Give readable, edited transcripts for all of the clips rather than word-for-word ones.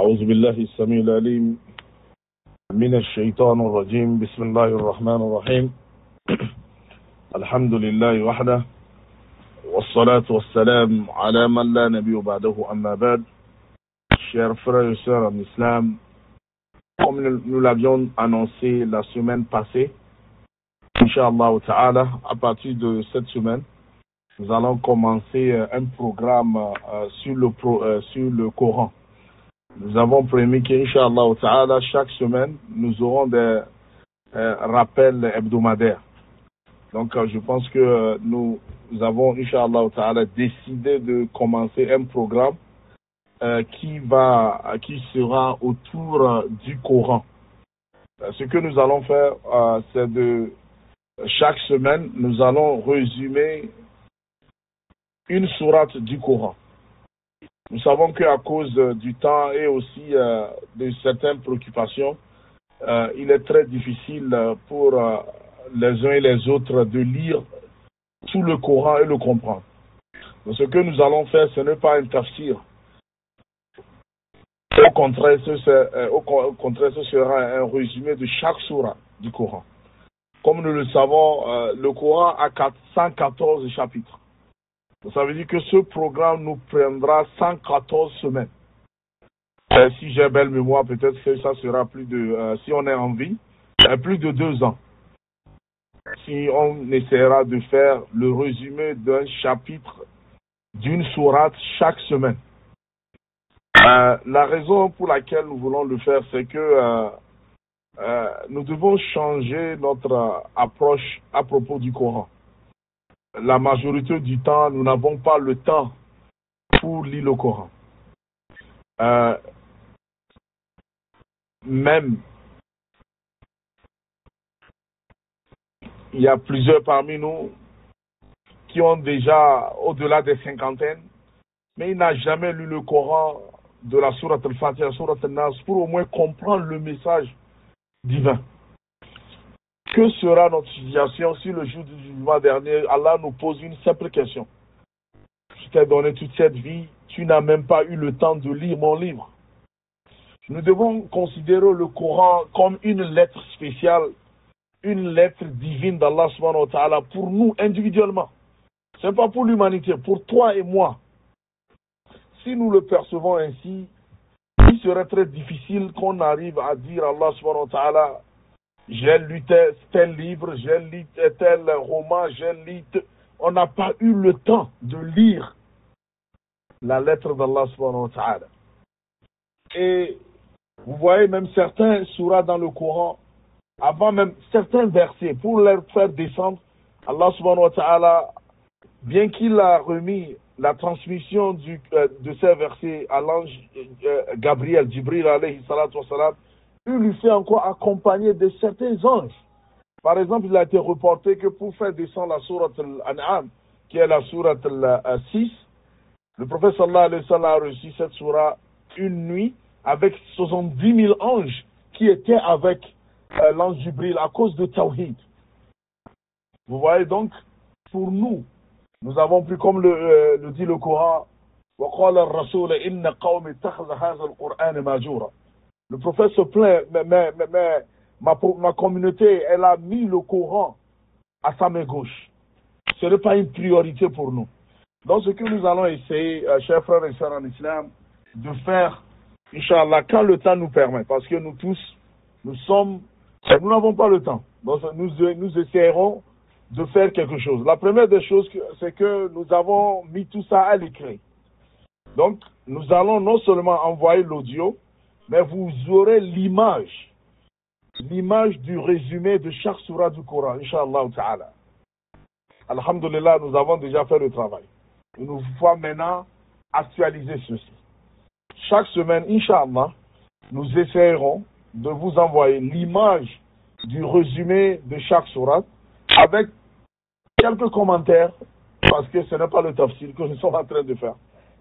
أعوذ بالله السميع العليم من الشيطان الرجيم بسم الله الرحمن الرحيم الحمد لله وحده والصلاة والسلام على من لا نبي بعده أما بعد. Chers frères et sœurs en islam, comme nous l'avions annoncé la semaine passée, Inch'Allah Ta'ala, à partir de cette semaine, nous allons commencer un programme sur le Coran. Nous avons promis qu'Inch'Allah Ta'ala, chaque semaine, nous aurons des rappels hebdomadaires. Donc, je pense que nous avons, Inch'Allah Ta'ala, décidé de commencer un programme qui sera autour du Coran. Ce que nous allons faire, c'est de chaque semaine, nous allons résumer une sourate du Coran. Nous savons qu'à cause du temps et aussi de certaines préoccupations, il est très difficile pour les uns et les autres de lire tout le Coran et le comprendre. Donc, ce que nous allons faire, ce n'est pas un tafsir. Au contraire, ce sera un résumé de chaque sourate du Coran. Comme nous le savons, le Coran a 114 chapitres. Donc, ça veut dire que ce programme nous prendra 114 semaines. Si j'ai belle mémoire, peut-être que ça sera si on est en vie, plus de 2 ans. Si on essaiera de faire le résumé d'un chapitre d'une sourate chaque semaine. La raison pour laquelle nous voulons le faire, c'est que nous devons changer notre approche à propos du Coran. La majorité du temps, nous n'avons pas le temps pour lire le Coran. Même, il y a plusieurs parmi nous qui ont déjà au-delà des cinquantaines, mais ils n'ont jamais lu le Coran de la sourate al-Fatiha, sourate al-Nas, pour au moins comprendre le message divin. Que sera notre situation si le jour du jugement dernier, Allah nous pose une simple question? Je t'ai donné toute cette vie, tu n'as même pas eu le temps de lire mon livre. Nous devons considérer le Coran comme une lettre spéciale, une lettre divine d'Allah subhanahu wa ta'ala pour nous individuellement. Ce n'est pas pour l'humanité, pour toi et moi. Si nous le percevons ainsi, il serait très difficile qu'on arrive à dire à Allah subhanahu wa ta'ala: j'ai lu tel livre, j'ai lu tel roman, On n'a pas eu le temps de lire la lettre d'Allah subhanahu wa ta'ala. Et vous voyez même certains surahs dans le Coran, avant même certains versets, pour les faire descendre, Allah subhanahu wa ta'ala, bien qu'il a remis la transmission de ces versets à l'ange Gabriel, Jibril alayhi salatu wa salam, il lui fait encore accompagner de certains anges. Par exemple, il a été reporté que pour faire descendre la sourate Al-An'am, qui est la sourate 6, le prophète sallallahu alayhi wa sallam a reçu cette sourate une nuit avec 70 000 anges qui étaient avec l'ange Jibril à cause de Tawhid. Vous voyez donc, pour nous avons pris, comme le dit le Coran, وَقَالَ الرَّسُولَ إِنَّ قَوْمِ اتَّخَذَ هَذَا الْقُرْآنَ مَهْجُورًا. Le prophète se plaint, mais ma communauté, elle a mis le Coran à sa main gauche. Ce n'est pas une priorité pour nous. Donc ce que nous allons essayer, chers frères et sœurs en islam, de faire, Inch'Allah, quand le temps nous permet, parce que nous tous, nous n'avons pas le temps. Donc nous essayerons de faire quelque chose. La première des choses, c'est que nous avons mis tout ça à l'écrit. Donc, nous allons non seulement envoyer l'audio, mais vous aurez l'image du résumé de chaque sourate du Coran, Inch'Allah Ta'ala. Alhamdulillah, nous avons déjà fait le travail. Il nous faut maintenant actualiser ceci. Chaque semaine, Inch'Allah, nous essayerons de vous envoyer l'image du résumé de chaque sourate avec quelques commentaires, parce que ce n'est pas le tafsir que nous sommes en train de faire.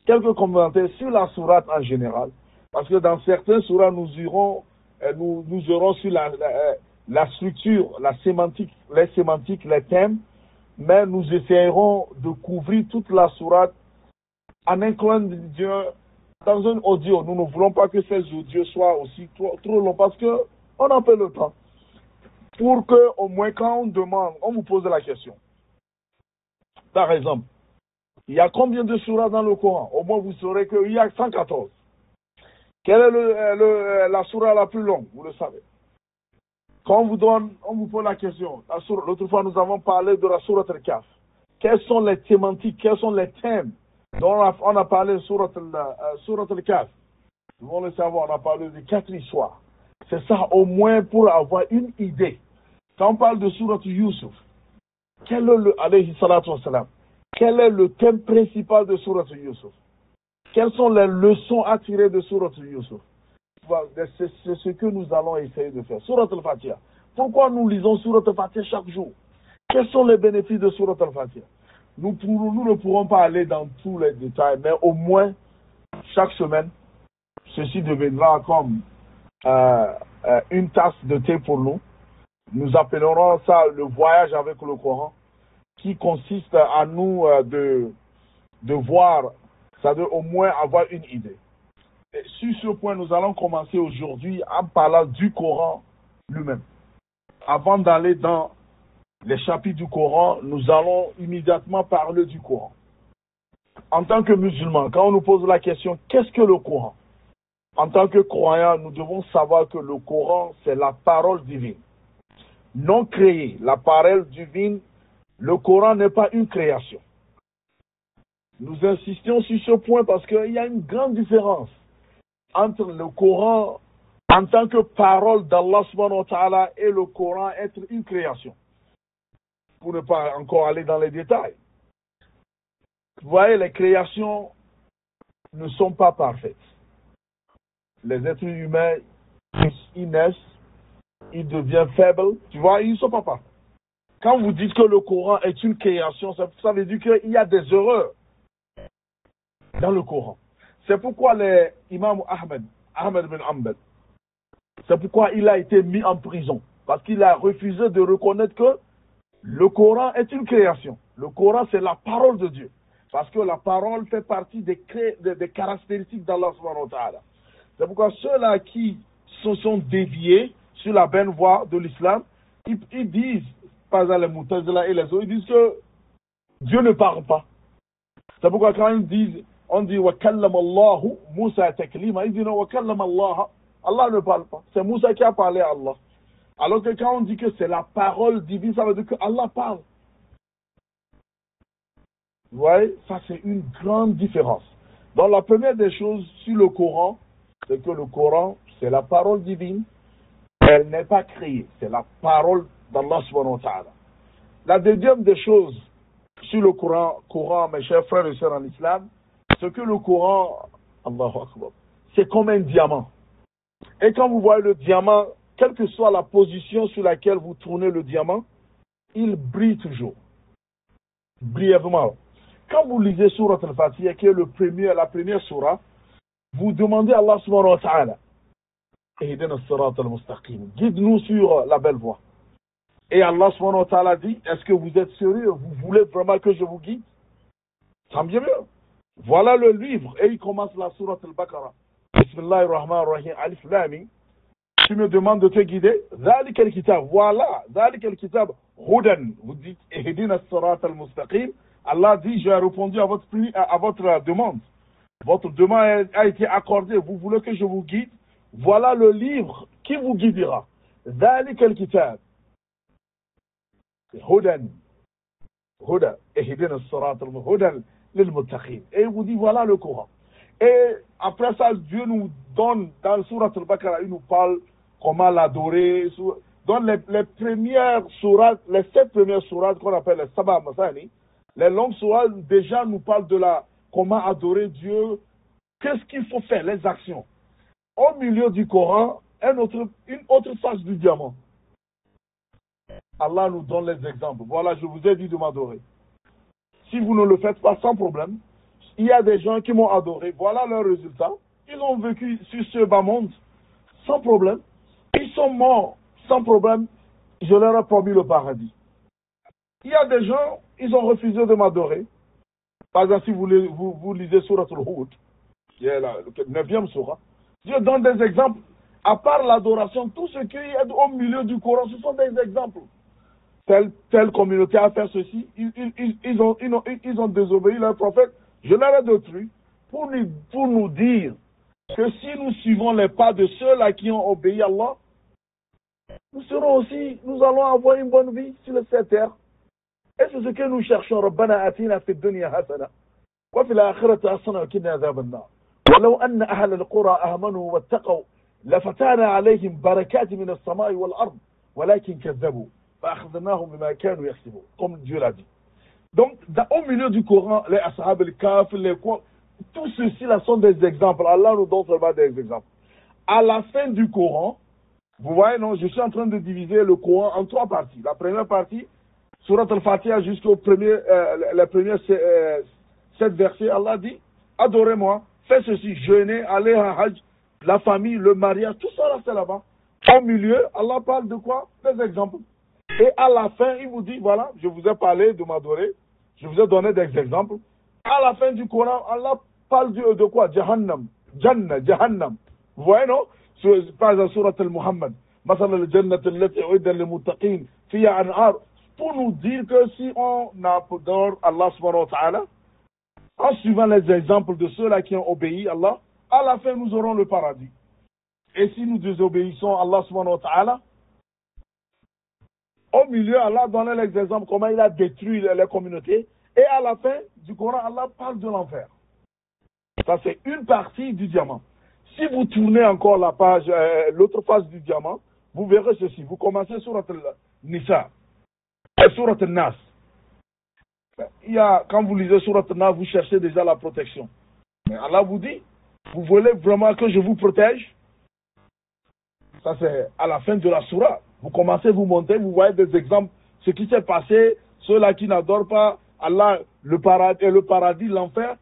Quelques commentaires sur la sourate en général, parce que dans certains sourates, nous aurons sur la structure, les sémantiques, les thèmes, mais nous essayerons de couvrir toute la sourate en incluant dans un audio. Nous ne voulons pas que ces audios soient aussi trop longs parce qu'on n'a pas le temps. Pour que, au moins, quand on demande, on vous pose la question. Par exemple, il y a combien de surahs dans le Coran? Au moins, vous saurez qu'il y a 114. Quelle est la surah la plus longue? Vous le savez. Quand on vous pose la question, l'autre fois, nous avons parlé de la sourate al-Kahf. Quelles sont les thématiques, quels sont les thèmes dont on a parlé de sourate al-Kahf? Nous devons le savoir, on a parlé de 4 histoires. C'est ça, au moins, pour avoir une idée. Quand on parle de sourate Yusuf, quel est le thème principal de sourate Yusuf? Quelles sont les leçons à tirer de sourate Yusuf? C'est ce que nous allons essayer de faire. Sourate al-Fatiha. Pourquoi nous lisons sourate al-Fatiha chaque jour? Quels sont les bénéfices de sourate al-Fatiha? Nous ne pourrons pas aller dans tous les détails, mais au moins, chaque semaine, ceci deviendra comme une tasse de thé pour nous. Nous appellerons ça le voyage avec le Coran, qui consiste à nous de voir, ça doit au moins avoir une idée. Et sur ce point, nous allons commencer aujourd'hui en parlant du Coran lui-même. Avant d'aller dans les chapitres du Coran, nous allons immédiatement parler du Coran. En tant que musulmans, quand on nous pose la question, qu'est-ce que le Coran? En tant que croyants, nous devons savoir que le Coran, c'est la parole divine. Non créée, la parole divine, le Coran n'est pas une création. Nous insistons sur ce point parce qu'il y a une grande différence entre le Coran en tant que parole d'Allah subhanahu wa ta'ala et le Coran être une création. Pour ne pas encore aller dans les détails. Vous voyez, les créations ne sont pas parfaites. Les êtres humains, ils naissent, ils deviennent faibles. Tu vois, ils ne sont pas parfaits. Quand vous dites que le Coran est une création, ça veut dire qu'il y a des erreurs dans le Coran. C'est pourquoi l'imam Ahmed bin Hanbal, c'est pourquoi il a été mis en prison. Parce qu'il a refusé de reconnaître que le Coran est une création. Le Coran, c'est la parole de Dieu. Parce que la parole fait partie des caractéristiques d'Allah subhanahu wa ta'ala. C'est pourquoi ceux-là qui se sont déviés sur la bonne voie de l'islam, ils disent, par exemple les Mu'tazila et les autres, ils disent que Dieu ne parle pas. C'est pourquoi quand ils disent, on dit wa kallama Allahu Musa taklima, ils disent non, wa kallama Allah, Allah ne parle pas. C'est Moussa qui a parlé à Allah. Alors que quand on dit que c'est la parole divine, ça veut dire que Allah parle. Vous voyez, ça c'est une grande différence. Donc la première des choses sur le Coran, c'est que le Coran, c'est la parole divine. Elle n'est pas créée. C'est la parole d'Allah subhanahu wa ta'ala. La deuxième des choses sur le Coran, mes chers frères et sœurs en islam, c'est que le Coran, Allahu Akbar, c'est comme un diamant. Et quand vous voyez le diamant, quelle que soit la position sur laquelle vous tournez le diamant, il brille toujours. Brièvement. Quand vous lisez Surat al-Fatiha, qui est la première surah, vous demandez à Allah subhanahu wa ta'ala, Ihdina as-sirat al-mustaqim, guide-nous sur la belle voie. Et Allah subhanahu wa ta'ala dit, est-ce que vous êtes sérieux? Vous voulez vraiment que je vous guide? Tant bien mieux. Voilà le livre. Et il commence la Surat al-Baqarah. Bismillahirrahmanirrahim, alif lam. Tu me demandes de te guider. Zalika al-kitab. Voilà. Zalika al-kitab. Hudan. Vous dites, Ihdina as-sirat al-mustaqim. Allah dit, j'ai répondu à votre demande. Votre demande a été accordée. Vous voulez que je vous guide? Voilà le livre qui vous guidera. Zalika al-kitab. Hudan. Huda. Ihdina as-sirat al-hudan lil-muttaqin. Et il vous dit, voilà le Coran. Et après ça, Dieu nous donne, dans le Surat al-Baqarah, il nous parle comment l'adorer. Dans les premières sourates, les 7 premières sourates qu'on appelle les Sabah Masani, les longues sourates déjà nous parlent de comment adorer Dieu, qu'est-ce qu'il faut faire, les actions. Au milieu du Coran, une autre face du diamant. Allah nous donne les exemples. Voilà, je vous ai dit de m'adorer. Si vous ne le faites pas sans problème, il y a des gens qui m'ont adoré. Voilà leur résultat. Ils ont vécu sur ce bas monde sans problème. Ils sont morts sans problème. Je leur ai promis le paradis. Il y a des gens, ils ont refusé de m'adorer. Par exemple, si vous lisez Surat al-Hud, qui est la 9e sourate, Dieu donne des exemples. À part l'adoration, tout ce qui est au milieu du Coran, ce sont des exemples. Telle communauté a fait ceci, ils ont désobéi leur prophète, je leur ai détruit, pour nous dire que si nous suivons les pas de ceux-là qui ont obéi à Allah, nous allons avoir une bonne vie sur cette terre. Et c'est ce que nous cherchons. ربنا آتنا في الدنيا حسنة وفي الآخرة حسنة وقنا عذاب النار ولو أن أهل القرى آمنوا واتقوا لفتحنا عليهم بركات من السماء والأرض ولكن كذبوا فأخذناهم بما كانوا يكسبون, comme Dieu l'a dit. Donc, au milieu du Coran, les Ashab, les Kaf, tout ceci là sont des exemples. Allah nous donne seulement des exemples. À la fin du Coran, vous voyez, non, je suis en train de diviser le Coran en 3 parties. La première partie, Surat al-Fatiha jusqu'au les premiers 7 versets, Allah dit, adorez-moi, faites ceci, jeûnez, allez en Hajj, la famille, le mariage, tout ça là, c'est là-bas. Au milieu, Allah parle de quoi? Des exemples. Et à la fin, il vous dit, voilà, je vous ai parlé de m'adorer, je vous ai donné des exemples. À la fin du Coran, Allah parle de quoi? Jahannam, Jannah, Jahannam. Vous voyez, non? Par exemple, Surat al-Muhammad, Masal al-Jannat allati u'iddat lil-muttaqin, fiha anhar, pour nous dire que si on adore Allah subhanahu wa ta'ala, en suivant les exemples de ceux-là qui ont obéi à Allah, à la fin, nous aurons le paradis. Et si nous désobéissons à Allah subhanahu wa ta'ala, au milieu, Allah donne les exemples comment il a détruit les communautés. Et à la fin du Coran, Allah parle de l'enfer. Ça, c'est une partie du diamant. Si vous tournez encore la page, l'autre face du diamant, vous verrez ceci. Vous commencez sur Nisa et sur Nas. Quand vous lisez sur Nas, vous cherchez déjà la protection. Mais Allah vous dit, vous voulez vraiment que je vous protège? Ça, c'est à la fin de la surah. Vous commencez, vous montez, vous voyez des exemples. Ce qui s'est passé, ceux-là qui n'adorent pas Allah, le paradis, l'enfer.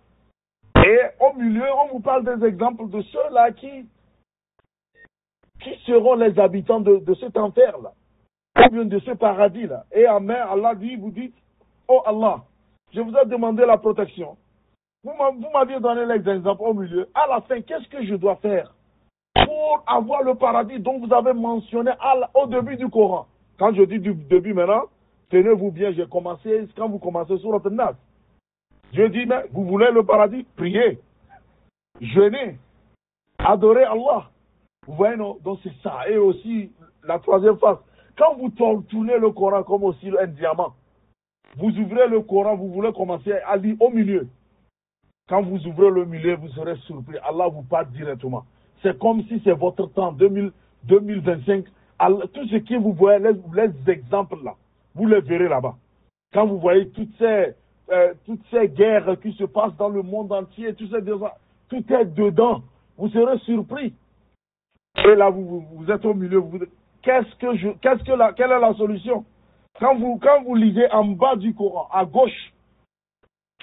Et au milieu, on vous parle des exemples de ceux-là qui seront les habitants de cet enfer-là. Ou bien de ce paradis-là. Et amen, Allah dit, vous dites, oh Allah, je vous ai demandé la protection. Vous m'aviez donné les exemples au milieu. À la fin, qu'est-ce que je dois faire pour avoir le paradis dont vous avez mentionné au début du Coran? Quand je dis du début maintenant, tenez-vous bien, j'ai commencé, quand vous commencez sur notre Nas. Dieu dit, mais vous voulez le paradis? Priez, jeûnez, adorez Allah. Vous voyez, non? Donc c'est ça. Et aussi, la troisième phase, quand vous tournez le Coran comme aussi un diamant, vous ouvrez le Coran, vous voulez commencer à lire au milieu. Quand vous ouvrez le milieu, vous serez surpris. Allah vous parle directement. C'est comme si c'est votre temps, 2025. Tout ce que vous voyez, les exemples là, vous les verrez là-bas. Quand vous voyez toutes ces guerres qui se passent dans le monde entier, tout est dedans. Vous serez surpris. Et là, vous êtes au milieu. Vous dites, quelle est la solution? Quand vous lisez en bas du Coran, à gauche,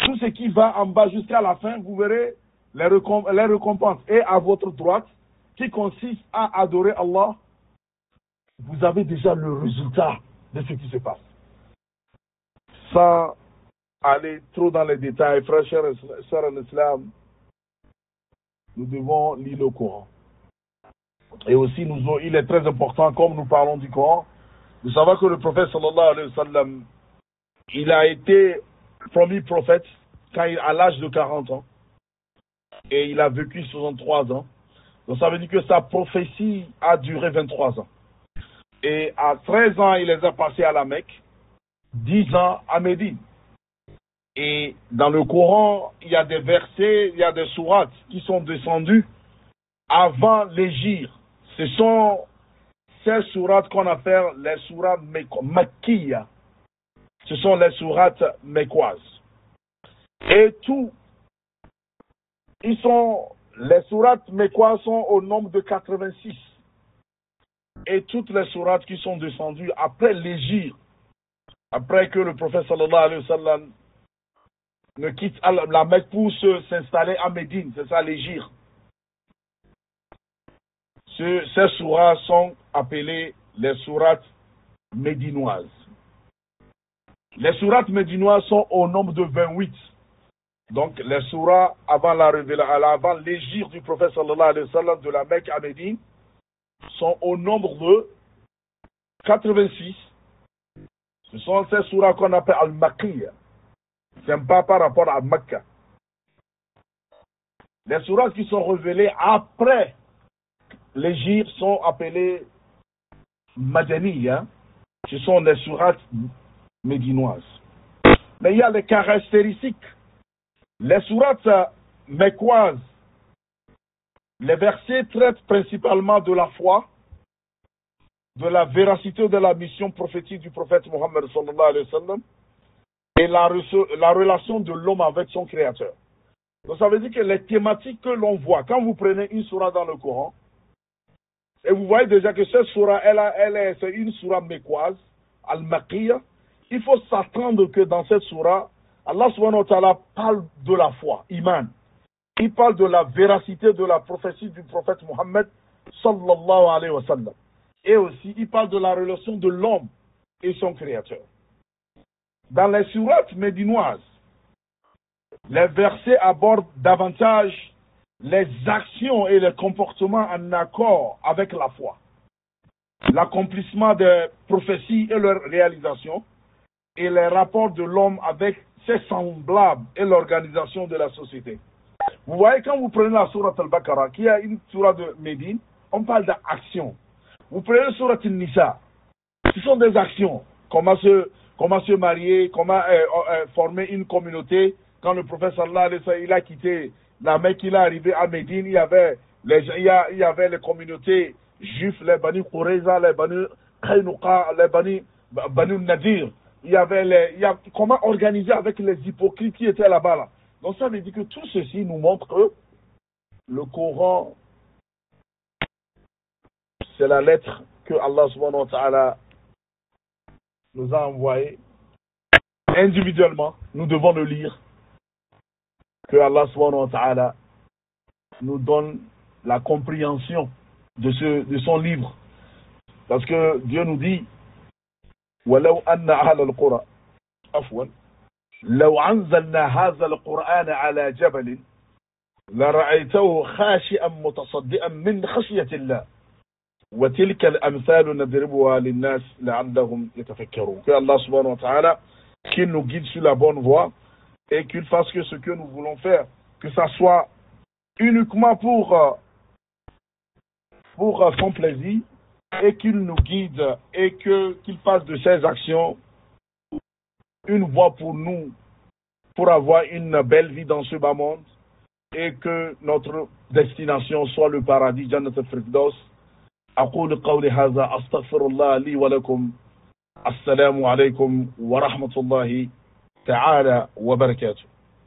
tout ce qui va en bas jusqu'à la fin, vous verrez les récompenses. Et à votre droite, qui consiste à adorer Allah, vous avez déjà le résultat de ce qui se passe. Sans aller trop dans les détails, frères, chers et sœurs en islam, nous devons lire le Coran. Et aussi, il est très important, comme nous parlons du Coran, de savoir que le prophète sallallahu alayhi wa sallam, il a été promis prophète à l'âge de 40 ans. Et il a vécu 63 ans. Donc ça veut dire que sa prophétie a duré 23 ans. Et à 13 ans, il les a passés à la Mecque, 10 ans à Médine. Et dans le Coran, il y a des versets, il y a des sourates qui sont descendus avant l'hégire. Ce sont ces sourates qu'on appelle les sourates makkiya. Ce sont les sourates mécoises. Et les sourates mécoises sont au nombre de 86. Et toutes les sourates qui sont descendues après l'hégire, après que le prophète sallallahu alayhi wa sallam ne quitte la Mecque pour s'installer à Médine, c'est ça l'hégire. Ces sourates sont appelées les sourates médinoises. Les sourates médinoises sont au nombre de 28. Donc, les surahs avant l'hégire du prophète sallallahu alayhi wa sallam de la Mecque à Médine sont au nombre de 86. Ce sont ces surahs qu'on appelle al-Makkiyya. C'est pas par rapport à Mecca. Les surahs qui sont révélés après l'hégire sont appelés Madaniya. Ce sont les sourates médinoises. Mais il y a les caractéristiques. Les sourates mecquoises, les versets traitent principalement de la foi, de la véracité de la mission prophétique du prophète Mohammed sallallahu alayhi wa sallam et la relation de l'homme avec son créateur. Donc ça veut dire que les thématiques que l'on voit, quand vous prenez une sourate dans le Coran, et vous voyez déjà que cette sourate, c'est une sourate mecquoise, al-Makkiyya, il faut s'attendre que dans cette sourate, Allah subhanahu wa ta'ala parle de la foi, iman. Il parle de la véracité de la prophétie du prophète Mohammed sallallahu alayhi wa sallam. Et aussi, il parle de la relation de l'homme et son créateur. Dans les sourates médinoises, les versets abordent davantage les actions et les comportements en accord avec la foi, l'accomplissement des prophéties et leur réalisation, et les rapports de l'homme avec ses semblables et l'organisation de la société. Vous voyez, quand vous prenez la sourate al-Baqarah, qui est une sourate de Médine, on parle d'action. Vous prenez la sourate al-Nisa, ce sont des actions. Comment se marier, comment former une communauté. Quand le prophète sallallahu alayhi wa sallam, il a quitté la Mecque, il est arrivé à Médine, il y avait les communautés juives, les Bani Qurayza, les Bani Qaynuqa, les Bani Nadir. Comment organiser avec les hypocrites qui étaient là-bas. Là. Donc ça veut dire que tout ceci nous montre que le Coran, c'est la lettre que Allah subhanahu wa ta'ala nous a envoyée. Individuellement, nous devons le lire. Que Allah subhanahu wa ta'ala nous donne la compréhension de son livre. Parce que Dieu nous dit وَلَوْ أَنَّ أَهْلَ الْقُرَى عفوا لو أنزلنا هذا القرآن على جبل لرأيته خاشئا متصدئا من خشية الله وتلك الأمثال نضربها للناس لعلهم يتفكرون. Que Allah subhanahu wa ta'ala qu'il nous guide sur la bonne voie et qu'il fasse que ce que nous voulons faire, que ça soit uniquement pour son plaisir, et qu'il nous guide et qu'il fasse de ses actions une voie pour nous, pour avoir une belle vie dans ce bas monde, et que notre destination soit le paradis, Jannat al-Firdaus. أقول قولي هذا أستغفر الله لي ولكم. السلام عليكم ورحمة الله تعالى وبركاته.